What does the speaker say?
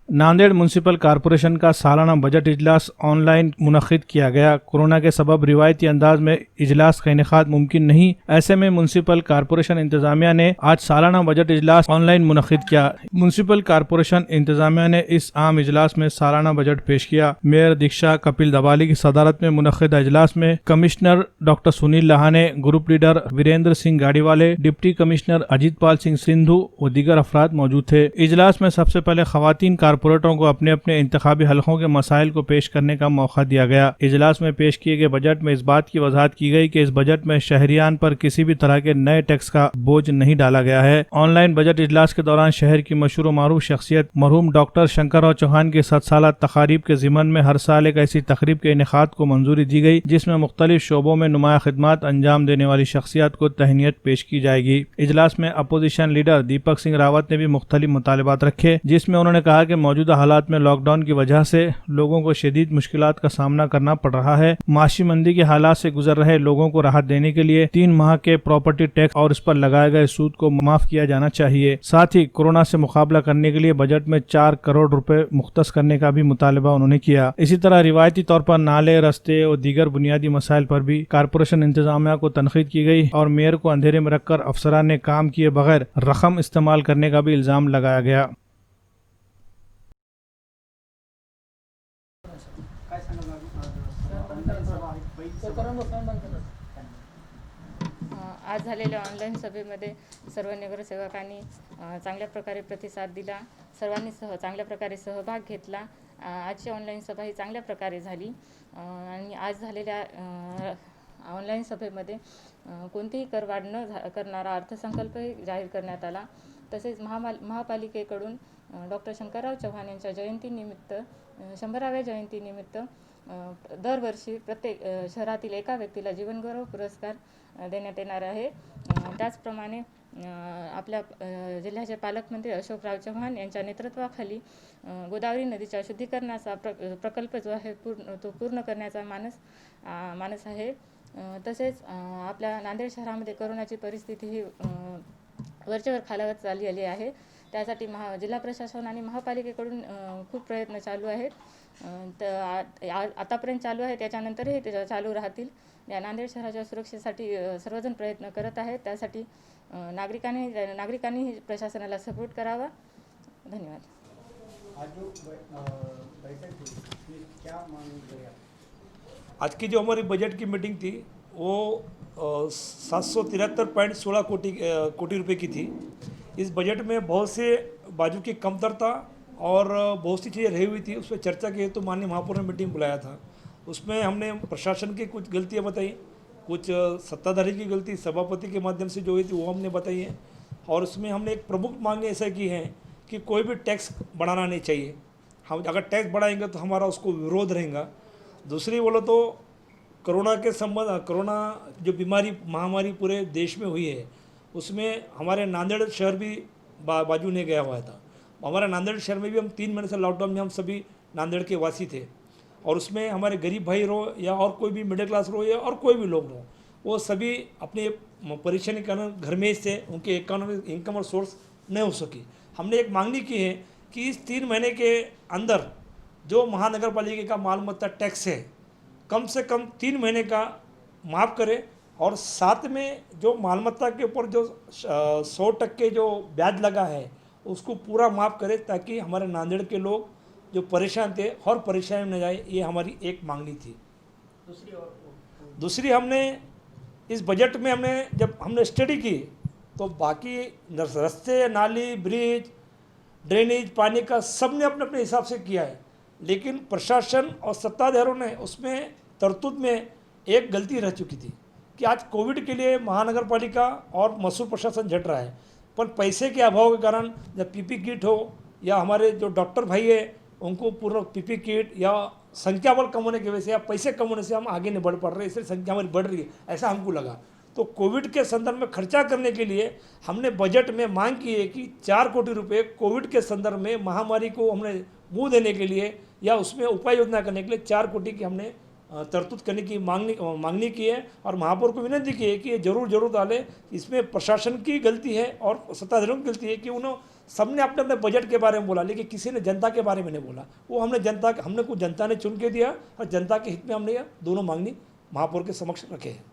Nanded municipal corporation का सालाना budget इजलास ऑनलाइन मुनक्किद किया गया। कोरोना के सबब रिवायती अंदाज में इजलास का इनेकाद मुमकिन नहीं, ऐसे में म्यूनसिपल कॉरपोरेशन इंतजामिया ने आज सालाना बजट इजलास ऑनलाइन मुनक्किद किया। म्यूनसिपल कॉरपोरेशन इंतजामिया ने इस आम इजलास में सालाना बजट पेश किया। मेयर दीक्षा कपिल दवाली की सदारत में मुनक्किद इजलास में commissioner doctor Sunil Lahane, group leader Virendra Singh Gadiwale, deputy commissioner Ajit Pal Singh Sindhu व दीगर अफराद मौजूद थे। इजलास में सबसे पहले खवातीन कारपोरेटरों को अपने अपने इंतखाबी हलकों के मसाइल को पेश करने का मौका दिया गया। इजलास में पेश किए गए बजट में इस बात की वजाहत की गई कि इस बजट में शहरियान पर किसी भी तरह के नए टैक्स का बोझ नहीं डाला गया है। ऑनलाइन बजट इजलास के दौरान शहर की मशहूर मारूफ शख्सियत मरहूम डॉक्टर शंकरराव चौहान की 7 साला तकारीब के जिमन में हर साल एक ऐसी तकरीब के इनेकाद को मंजूरी दी गई जिसमें मुख्तलिफ शोबों में नुमाया खिदमात अंजाम देने वाली शख्सियत को तहनीत पेश की जाएगी। इजलास में अपोजिशन लीडर दीपक सिंह रावत ने भी मुख्तलिफ मुतालबात रखे, जिसमें उन्होंने कहा कि मौजूदा हालात में लॉकडाउन की वजह से लोगों को शदीद मुश्किलात का सामना करना पड़ रहा है। माशी मंदी के हालात से गुजर रहे लोगों को राहत देने के लिए 3 माह के प्रॉपर्टी टैक्स और इस पर लगाए गए सूद को माफ किया जाना चाहिए। साथ ही कोरोना से मुकाबला करने के लिए बजट में 4 करोड़ रुपए मुख्तस करने का भी मुतालबा उन्होंने किया। इसी तरह रिवायती तौर पर नाले, रस्ते और दीगर बुनियादी मसाइल पर भी कारपोरेशन इंतजामिया को तनकीद की गई और मेयर को अंधेरे में रखकर अफसरान ने काम किए बगैर रकम इस्तेमाल करने का भी इल्जाम लगाया गया। आज झालेल्या ऑनलाईन सभेमध्ये सर्व नगरसेवकांनी चांगल्या प्रकारे प्रतिसाद दिला। सर्वांनी चांगल्या प्रकारे सहभाग घेतला। आजची ऑनलाईन सभा ही चांगल्या प्रकारे झाली आणि आज झालेल्या ऑनलाईन सभेमध्ये कोणतीही करवाढ न करणारा अर्थसंकल्पही जाहीर करण्यात आला। तसेच महापालिकेकडून डॉक्टर शंकरराव चव्हाण यांच्या जयंतीनिमित्त 100व्या जयंतीनिमित्त दरवर्षी प्रत्येक शहरातील एका व्यक्तीला जीवनगौरव पुरस्कार देण्यात येणार आहे। त्याचप्रमाणे आपल्या जिल्ह्याचे पालकमंत्री अशोकराव चव्हाण यांच्या नेतृत्वाखाली गोदावरी नदीच्या शुद्धीकरणाचा प्रकल्प जो आहे तो पूर्ण करण्याचा मानस आहे। तसेच आपल्या नांदेड शहरामध्ये कोरोनाची परिस्थिती ही वरचेवर खालावत चालली आहे। त्यासाठी जिल्हा प्रशासन आणि महापालिकेकडून खूप प्रयत्न चालू आहेत। आतापर्यंत चालू आहे, त्याच्यानंतरही ते चालू राहतील। या नांदेड शहराच्या सुरक्षेसाठी सर्वजण प्रयत्न करत आहेत। त्यासाठी नागरिकांनी प्रशासनाला सपोर्ट करावा। धन्यवाद। आज की जो हमारी बजट की मीटिंग थी वो 773.16 कोटी रुपए की थी। इस बजट में बहुत से बाजू की कमतरता और बहुत सी चीज़ें रही हुई थी, उस पर चर्चा की तो माननीय महापौर ने मीटिंग बुलाया था। उसमें हमने प्रशासन की कुछ गलतियां बताई, कुछ सत्ताधारी की गलती सभापति के माध्यम से जो हुई थी वो हमने बताई है। और उसमें हमने एक प्रमुख मांगें ऐसा की हैं कि कोई भी टैक्स बढ़ाना नहीं चाहिए। हम अगर टैक्स बढ़ाएंगे तो हमारा उसको विरोध रहेगा। दूसरी बोलो तो कोरोना जो बीमारी महामारी पूरे देश में हुई है उसमें हमारे नांदेड़ शहर भी बाजू नहीं गया हुआ था। हमारे नांदेड़ शहर में भी हम 3 महीने से लॉकडाउन में हम सभी नांदेड़ के वासी थे और उसमें हमारे गरीब भाई रहो या और कोई भी मिडिल क्लास रहो या और कोई भी लोग रहो, वो सभी अपनी परेशानी के कारण घर में से उनके इकोनॉमिक इनकम और सोर्स नहीं हो सकी। हमने एक मांगनी की है कि इस 3 महीने के अंदर जो महानगर पालिका का मालमत्ता टैक्स है कम से कम 3 महीने का माफ़ करे और साथ में जो मालमत्ता के ऊपर जो 100% जो ब्याज लगा है उसको पूरा माफ़ करे, ताकि हमारे नांदेड़ के लोग जो परेशान थे और परेशानी में न जाए। ये हमारी एक मांगनी थी। दूसरी हमने इस बजट में जब हमने स्टडी की तो बाकी रास्ते, नाली, ब्रिज, ड्रेनेज, पानी का सब ने अपने अपने हिसाब से किया है, लेकिन प्रशासन और सत्ताधारियों ने उसमें तरतूब में एक गलती रह चुकी थी कि आज कोविड के लिए महानगर पालिका और मसूर प्रशासन झट रहा है, पर पैसे के अभाव के कारण जब पीपी किट हो या हमारे जो डॉक्टर भाई है उनको पूर्ण पीपी किट या संख्या बल कम होने की वजह से या पैसे कम होने से हम आगे नहीं बढ़ पा रहे, इसलिए संख्या हमारी बढ़ रही है, ऐसा हमको लगा। तो कोविड के संदर्भ में खर्चा करने के लिए हमने बजट में मांग की है कि 4 कोटी रुपए कोविड के संदर्भ में महामारी को हमने मुँह देने के लिए या उसमें उपाय योजना करने के लिए 4 कोटी की हमने तरतूद करने की मांगनी की है और महापौर को विनती की है कि ये जरूर डाले। इसमें प्रशासन की गलती है और सत्ताधारियों की गलती है कि उन्होंने सबने अपने अपने बजट के बारे में बोला, लेकिन किसी ने जनता के बारे में नहीं बोला। वो हमने कुछ जनता ने चुन के दिया और जनता के हित में हमने ये दोनों मांगनी महापौर के समक्ष रखे हैं।